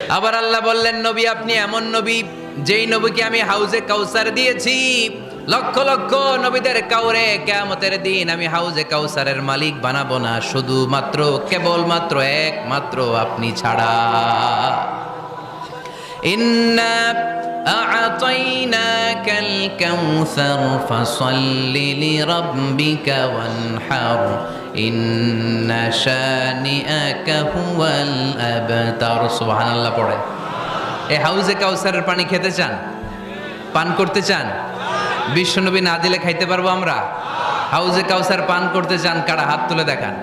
আবার আল্লাহ বললেন, নবী আপনি এমন নবী যেই নবীকে আমি হাউজে কাউসার দিয়েছি। লক্ষ লক্ষ নবীদের কাউরে কিয়ামতের দিন আমি হাউজে কাউসারের মালিক বানাবো না, শুধুমাত্র কেবলমাত্র একমাত্র আপনি ছাড়া। ইন্না আ'তাইনাকাল কাউসার ফাসাল্লি লিরাব্বিকা ওয়ানহার ইন্না শানিআকা হুয়াল আবতার। সুবহানাল্লাহ পড়ে। এই হাউজে কাউসারের পানি খেতে চান, পান করতে চান? বিশ্বনবী না দিলে খাইতে পারবো আমরা? হাউজে কাউসার পান করতে চান কারা? হাত তুলে দেখান।